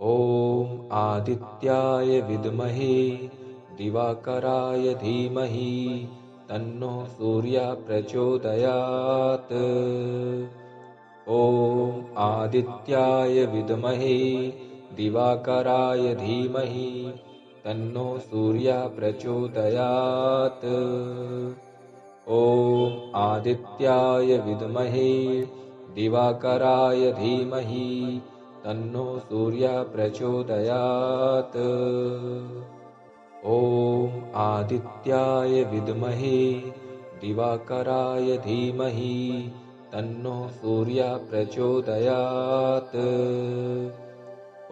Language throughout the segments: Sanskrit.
ॐ आदित्याय विद्महे दिवाकराय धीमहि तन्नो सूर्यः प्रचोदयात्। ॐ आदित्याय विद्महे दिवाकराय धीमहि तन्नो सूर्यः प्रचोदयात्। ॐ आदित्याय विद्महे दिवाकराय धीमहि तन्नो सूर्यः प्रचोदयात्। ॐ आदित्याय विद्महे दिवाकराय धीमहि तन्नो सूर्यः प्रचोदयात्।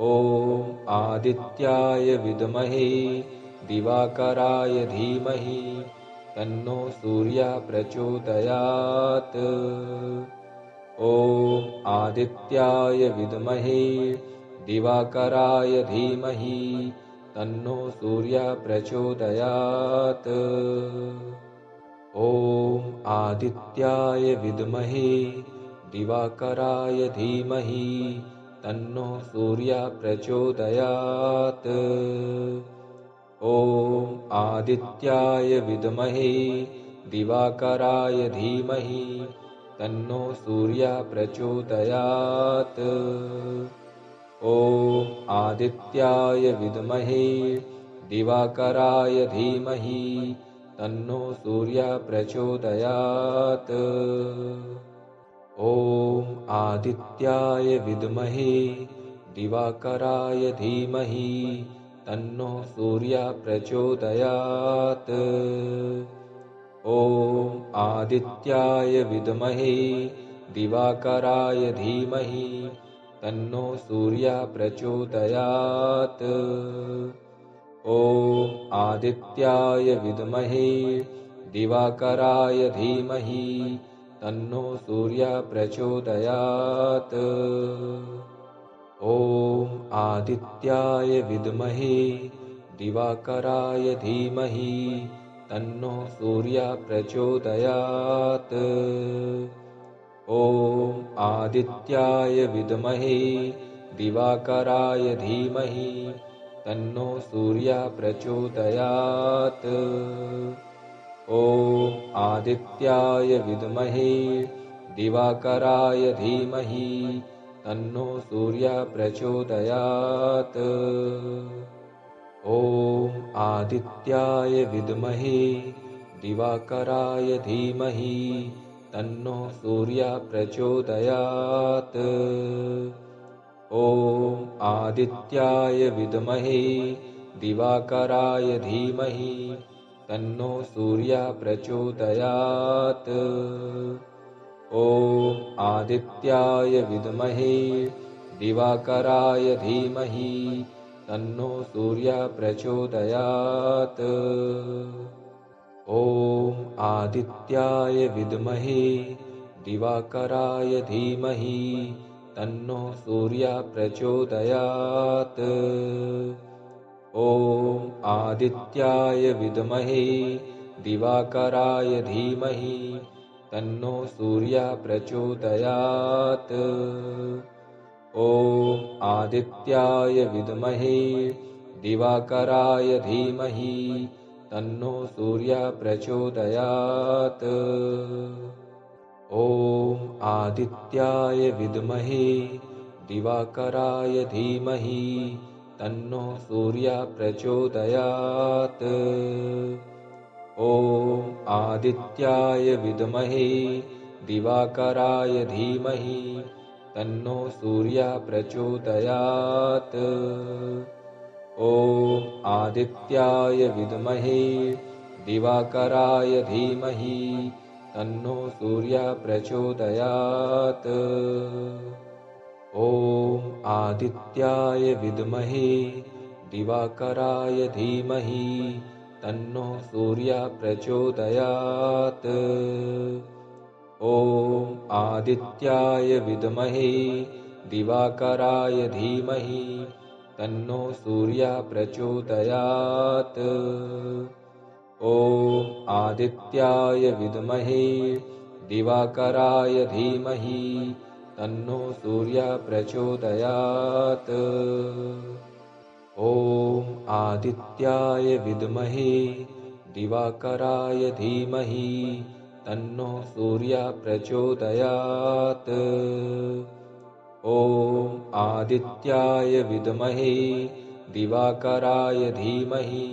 ॐ आदित्याय विद्महे दिवाकराय धीमहि तन्नो सूर्यः प्रचोदयात्। ॐ आदित्याय विद्महे दिवाकराय धीमहि तन्नो सूर्यः प्रचोदयात्। ॐ आदित्याय विद्महे दिवाकराय धीमहि तन्नो सूर्यः प्रचोदयात्। ॐ आदित्याय विद्महे दिवाकराय धीमहि तन्नो सूर्यः प्रचोदयात्। ॐ आदित्याय विद्महे दिवाकराय धीमहि तन्नो सूर्यः प्रचोदयात्। ॐ आदित्याय विद्महे दिवाकराय धीमहि तन्नो सूर्यः प्रचोदयात्। ॐ आदित्याय विद्महे दिवाकराय धीमहि तन्नो सूर्यः प्रचोदयात्। ॐ आदित्याय विद्महे दिवाकराय धीमहि तन्नो सूर्यः प्रचोदयात्। ॐ आदित्याय विद्महे दिवाकराय धीमहि तन्नो सूर्यः प्रचोदयात्। ॐ आदित्याय विद्महे दिवाकराय धीमहि तन्नो सूर्यः प्रचोदयात्। ॐ आदित्याय विद्महे दिवाकराय धीमहि तन्नो सूर्यः प्रचोदयात्। ॐ आदित्याय विद्महे दिवाकराय धीमहि तन्नो सूर्यः प्रचोदयात्। ॐ आदित्याय विद्महे दिवाकराय धीमहि तन्नो सूर्यः प्रचोदयात्। ॐ आदित्याय विद्महे दिवाकराय धीमहि तन्नो सूर्यः प्रचोदयात्। ॐ आदित्याय विद्महे दिवाकराय धीमहि तन्नो सूर्यः प्रचोदयात्। ॐ आदित्याय विद्महे दिवाकराय धीमहि तन्नो सूर्यः प्रचोदयात्। ॐ आदित्याय विद्महे दिवाकराय धीमहि तन्नो सूर्यः प्रचोदयात्। ॐ आदित्याय विद्महे दिवाकराय धीमहि तन्नो सूर्यः प्रचोदयात्। ॐ आदित्याय विद्महे दिवाकराय धीमहि तन्नो सूर्यः प्रचोदयात्। ॐ आदित्याय विद्महे दिवाकराय धीमहि तन्नो सूर्यः प्रचोदयात्। ॐ आदित्याय विद्महे दिवाकराय धीमहि तन्नो सूर्यः प्रचोदयात्। ॐ आदित्याय विद्महे दिवाकराय धीमहि तन्नो सूर्यः प्रचोदयात्। ॐ आदित्याय विद्महे दिवाकराय धीमहि तन्नो सूर्यः प्रचोदयात्। आदित्याय विद्महे दिवाकराय धीमहि तन्नो सूर्यः प्रचोदयात्। ॐ आदित्याय विद्महे दिवाकराय धीमहि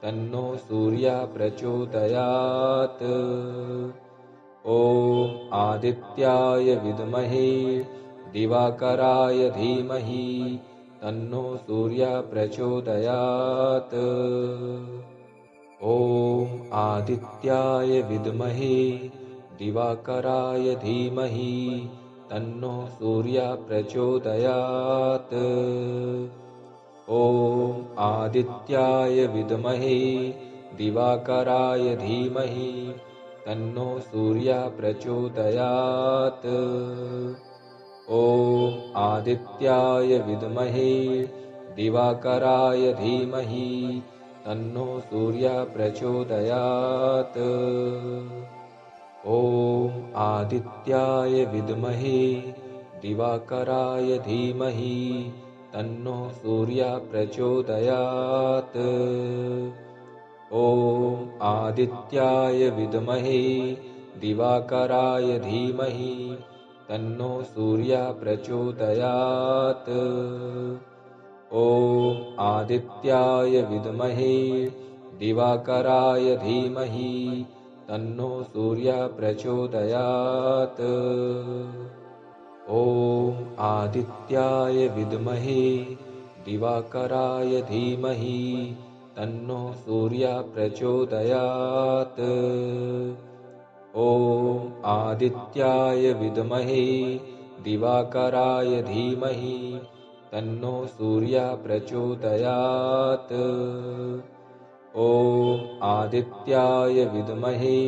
तन्नो सूर्यः प्रचोदयात्। ॐ आदित्याय विद्महे दिवाकराय धीमहि तन्नो सूर्यः प्रचोदयात्। ॐ आदित्याय विद्महे दिवाकराय धीमहि तन्नो सूर्यः प्रचोदयात्। ॐ आदित्याय विद्महे दिवाकराय धीमहि तन्नो सूर्यः प्रचोदयात्। ॐ आदित्याय विद्महे दिवाकराय धीमहि तन्नो सूर्यः प्रचोदयात्। ॐ आदित्याय विद्महे दिवाकराय धीमहि तन्नो सूर्यः प्रचोदयात्। ॐ आदित्याय विद्महे दिवाकराय धीमहि तन्नो सूर्यः प्रचोदयात्। ॐ आदित्याय विद्महे दिवाकराय धीमहि तन्नो सूर्यः प्रचोदयात्। ॐ आदित्याय विद्महे दिवाकराय धीमहि तन्नो सूर्यः प्रचोदयात्। ॐ आदित्याय विद्महे दिवाकराय धीमहि तन्नो सूर्यः प्रचोदयात्। ॐ आदित्याय विद्महे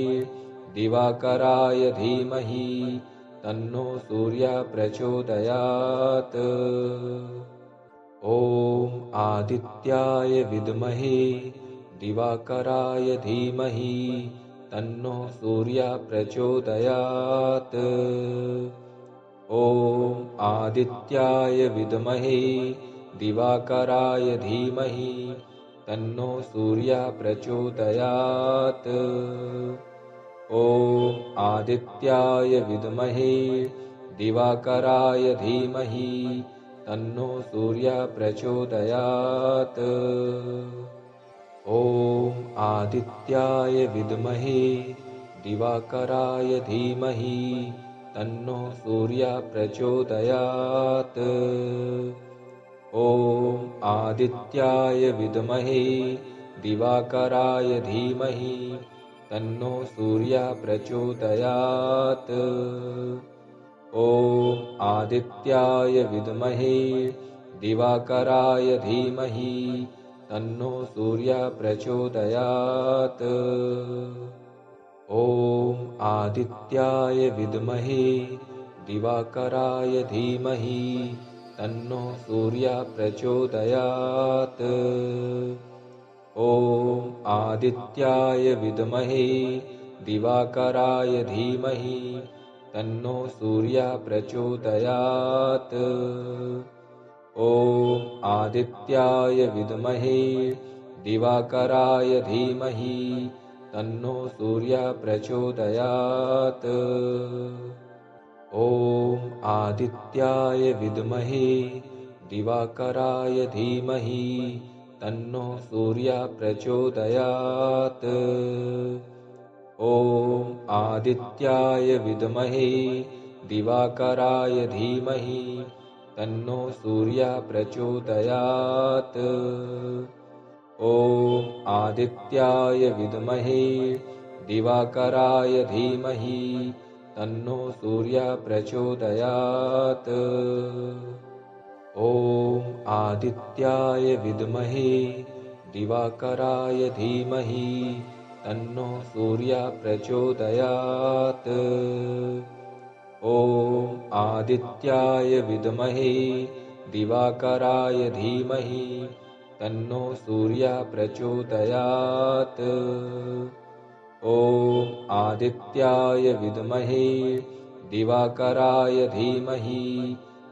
दिवाकराय धीमहि तन्नो सूर्यः प्रचोदयात्। ॐ आदित्याय विद्महे दिवाकराय धीमहि तन्नो सूर्यः प्रचोदयात्। ॐ आदित्याय विद्महे दिवाकराय धीमहि तन्नो सूर्यः प्रचोदयात्। ॐ आदित्याय विद्महे दिवाकराय धीमहि तन्नो सूर्यः प्रचोदयात्। ॐ आदित्याय विद्महे दिवाकराय धीमहि तन्नो सूर्यः प्रचोदयात्। ॐ आदित्याय विद्महे दिवाकराय धीमहि तन्नो सूर्यः प्रचोदयात्। ॐ आदित्याय विद्महे दिवाकराय धीमहि तन्नो सूर्यः प्रचोदयात्। ॐ आदित्याय विद्महे दिवाकराय धीमहि तन्नो सूर्यः प्रचोदयात्। ॐ आदित्याय विद्महे दिवाकराय धीमहि तन्नो सूर्यः प्रचोदयात्। ॐ आदित्याय विद्महे दिवाकराय धीमहि तन्नो सूर्यः प्रचोदयात्। ॐ आदित्याय विद्महे दिवाकराय धीमहि तन्नो सूर्यः प्रचोदयात्। ॐ आदित्याय विद्महे दिवाकराय धीमहि तन्नो सूर्यः प्रचोदयात्। ॐ आदित्याय विद्महे दिवाकराय धीमहि तन्नो सूर्यः प्रचोदयात्। ॐ आदित्याय विद्महे दिवाकराय धीमहि तन्नो सूर्यः प्रचोदयात्। ॐ आदित्याय विद्महे दिवाकराय धीमहि तन्नो सूर्यः प्रचोदयात्। ॐ आदित्याय विद्महे दिवाकराय धीमहि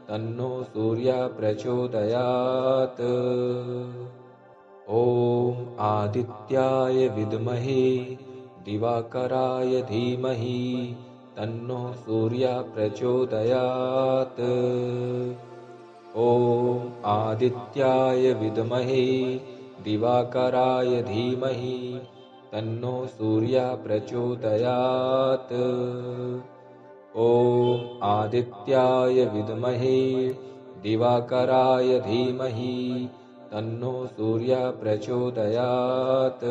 तन्नो सूर्यः प्रचोदयात्। ॐ आदित्याय विद्महे दिवाकराय धीमहि तन्नो सूर्यः प्रचोदयात्। ॐ आदित्याय विद्महे दिवाकराय धीमहि तन्नो सूर्यः प्रचोदयात्। ॐ आदित्याय विद्महे दिवाकराय धीमहि तन्नो सूर्यः प्रचोदयात्।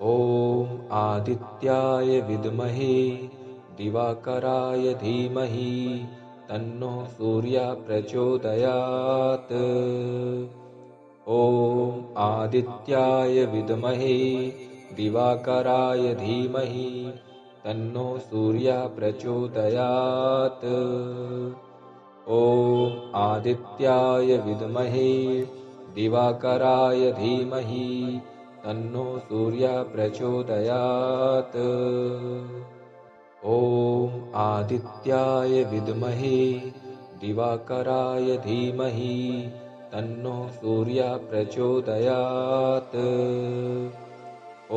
ॐ आदित्याय विद्महे दिवाकराय धीमहि तन्नो सूर्यः प्रचोदयात्। ॐ आदित्याय विद्महे दिवाकराय धीमहि तन्नो सूर्यः प्रचोदयात्। ॐ आदित्याय विद्महे दिवाकराय धीमहि तन्नो सूर्यः प्रचोदयात्। ॐ आदित्याय विद्महे दिवाकराय धीमहि तन्नो सूर्यः प्रचोदयात्।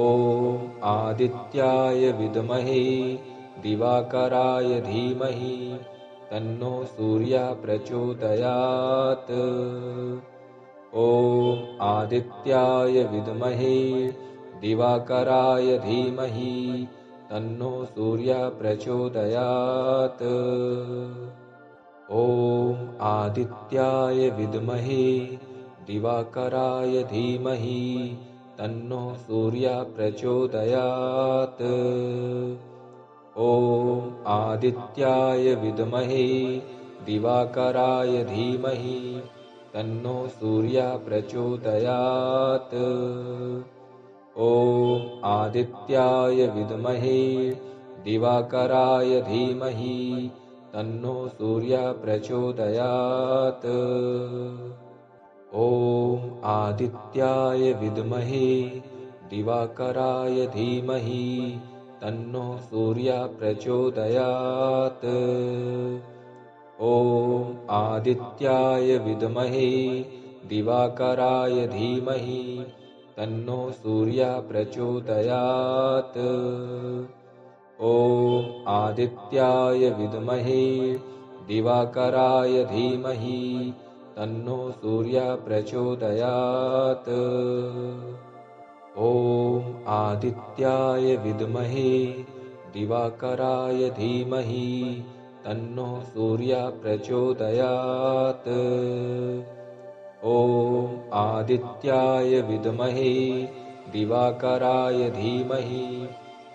ॐ आदित्याय विद्महे दिवाकराय धीमहि तन्नो सूर्यः प्रचोदयात्। ॐ आदित्याय विद्महे दिवाकराय धीमहि तन्नो सूर्यः प्रचोदयात्। ॐ आदित्याय विद्महे दिवाकराय धीमहि तन्नो सूर्यः प्रचोदयात्। ॐ आदित्याय विद्महे दिवाकराय धीमहि तन्नो सूर्यः प्रचोदयात्। ॐ आदित्याय विद्महे दिवाकराय धीमहि तन्नो सूर्यः प्रचोदयात्। ॐ आदित्याय विद्महे दिवाकराय धीमहि तन्नो सूर्यः प्रचोदयात्। ॐ आदित्याय विद्महे दिवाकराय धीमहि तन्नो सूर्यः प्रचोदयात्। ॐ आदित्याय विद्महे दिवाकराय धीमहि तन्नो सूर्यः प्रचोदयात्। ॐ आदित्याय विद्महे दिवाकराय धीमहि तन्नो सूर्यः प्रचोदयात्। ॐ आदित्याय विद्महे दिवाकराय धीमहि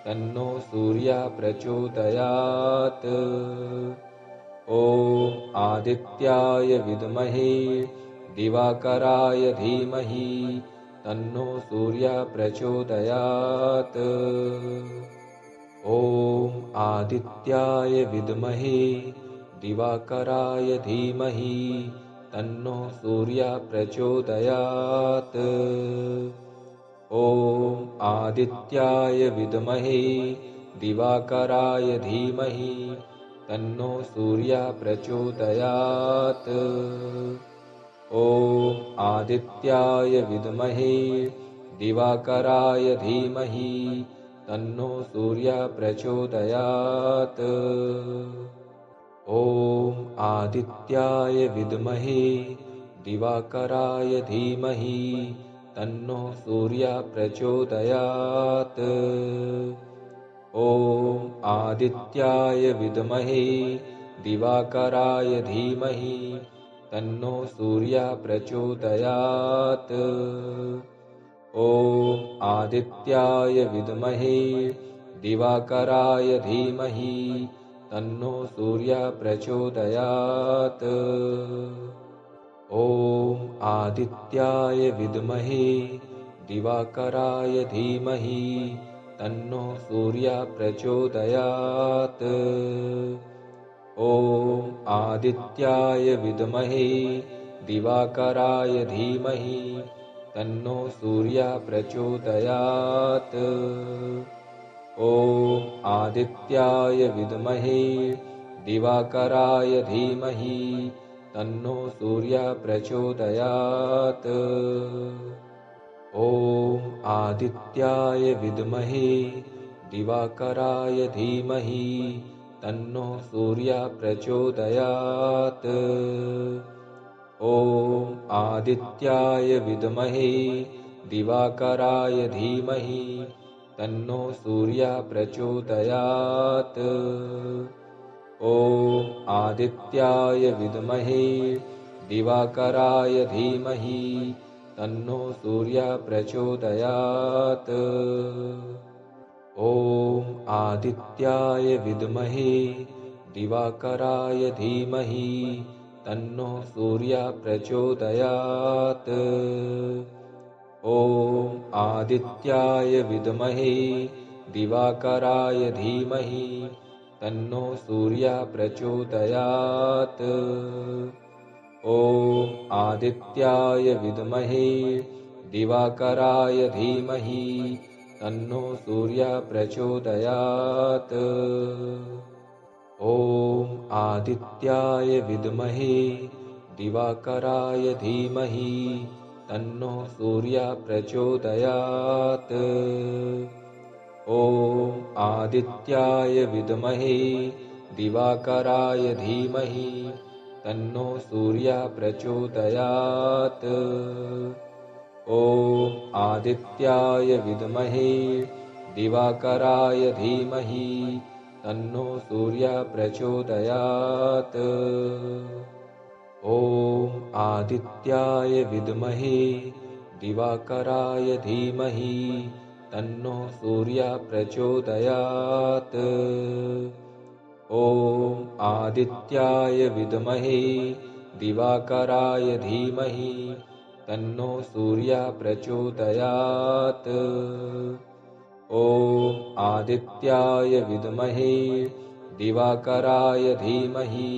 तन्नो सूर्यः प्रचोदयात्। ॐ आदित्याय विद्महे दिवाकराय धीमहि तन्नो सूर्यः प्रचोदयात्। ॐ आदित्याय विद्महे दिवाकराय धीमहि तन्नो सूर्यः प्रचोदयात्। ॐ आदित्याय विद्महे दिवाकराय धीमहि तन्नो सूर्यः प्रचोदयात्। ॐ आदित्याय विद्महे दिवाकराय धीमहि तन्नो सूर्यः प्रचोदयात्। ॐ आदित्याय विद्महे दिवाकराय धीमहि तन्नो सूर्यः प्रचोदयात्। ॐ आदित्याय विद्महे दिवाकराय धीमहि तन्नो सूर्यः प्रचोदयात्। ॐ आदित्याय विद्महे दिवाकराय धीमहि तन्नो सूर्यः प्रचोदयात्। ॐ आदित्याय विद्महे दिवाकराय धीमहि तन्नो सूर्यः प्रचोदयात्। ॐ आदित्याय विद्महे दिवाकराय धीमहि तन्नो सूर्यः प्रचोदयात्। ॐ आदित्याय विद्महे दिवाकराय धीमहि तन्नो सूर्यः प्रचोदयात्। ॐ आदित्याय विद्महे दिवाकराय धीमहि तन्नो सूर्यः प्रचोदयात्। ॐ आदित्याय विद्महे दिवाकराय धीमहि तन्नो सूर्यः प्रचोदयात्। ॐ आदित्याय विद्महे दिवाकराय धीमहि तन्नो सूर्यः प्रचोदयात्। ॐ आदित्याय विद्महे दिवाकराय धीमहि तन्नो सूर्यः प्रचोदयात्। ॐ आदित्याय विद्महे दिवाकराय धीमहि तन्नो सूर्यः प्रचोदयात्। ॐ आदित्याय विद्महे दिवाकराय धीमहि तन्नो सूर्यः प्रचोदयात्। ॐ आदित्याय विद्महे दिवाकराय धीमहि तन्नो सूर्यः प्रचोदयात्। ॐ आदित्याय विद्महे दिवाकराय धीमहि तन्नो सूर्यः प्रचोदयात्। ॐ आदित्याय विद्महे दिवाकराय धीमहि तन्नो सूर्यः प्रचोदयात्। ॐ आदित्याय विद्महे दिवाकराय धीमहि तन्नो सूर्यः प्रचोदयात्। ॐ आदित्याय विद्महे दिवाकराय धीमहि तन्नो सूर्यः प्रचोदयात्। ॐ आदित्याय विद्महे दिवाकराय धीमहि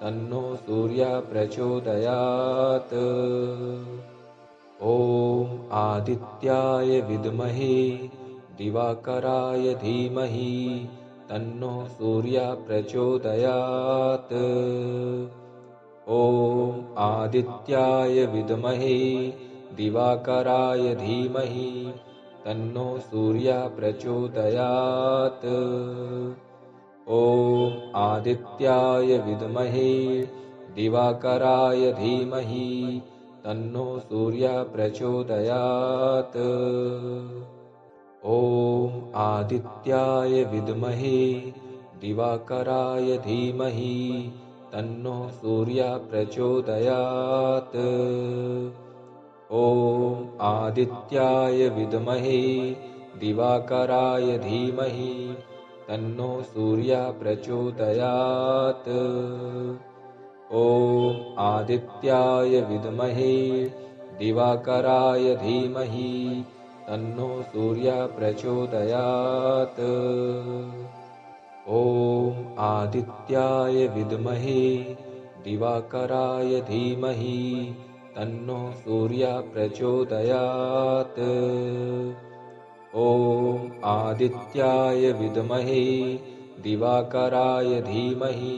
तन्नो सूर्यः प्रचोदयात्। ॐ आदित्याय विद्महे दिवाकराय धीमहि तन्नो सूर्यः प्रचोदयात्। ॐ आदित्याय विद्महे दिवाकराय धीमहि तन्नो सूर्यः प्रचोदयात्। ॐ आदित्याय विद्महे दिवाकराय धीमहि तन्नो सूर्यः प्रचोदयात्। ॐ आदित्याय विद्महे दिवाकराय धीमहि तन्नो सूर्यः प्रचोदयात्। ॐ आदित्याय विद्महे दिवाकराय धीमहि तन्नो सूर्यः प्रचोदयात्। ॐ आदित्याय विद्महे दिवाकराय धीमहि तन्नो सूर्यः प्रचोदयात्। ॐ आदित्याय विद्महे दिवाकराय धीमहि तन्नो सूर्यः प्रचोदयात्। ॐ आदित्याय विद्महे दिवाकराय धीमहि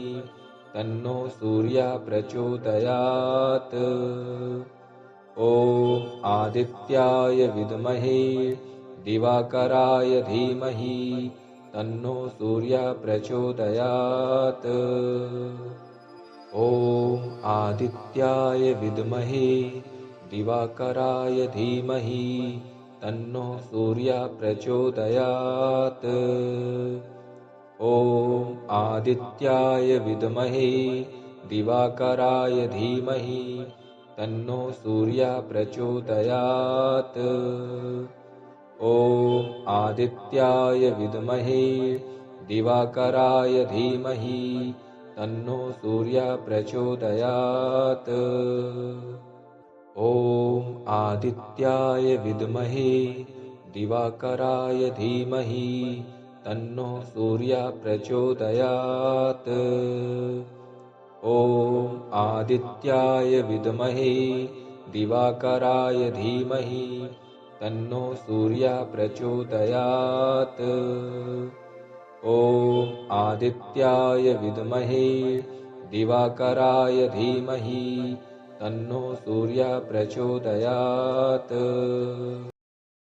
तन्नो सूर्यः प्रचोदयात्। ॐ आदित्याय विद्महे दिवाकराय धीमहि तन्नो सूर्यः प्रचोदयात्। ॐ आदित्याय विद्महे दिवाकराय धीमहि तन्नो सूर्यः प्रचोदयात्। ॐ आदित्याय विद्महे दिवाकराय धीमहि तन्नो सूर्यः प्रचोदयात्। ॐ आदित्याय विद्महे दिवाकराय धीमहि तन्नो सूर्यः प्रचोदयात्। ॐ आदित्याय विद्महे दिवाकराय धीमहि तन्नो सूर्यः प्रचोदयात्। ॐ आदित्याय विद्महे दिवाकराय धीमहि तन्नो सूर्यः प्रचोदयात्। ॐ आदित्याय विद्महे दिवाकराय धीमहि तन्नो सूर्यः प्रचोदयात्।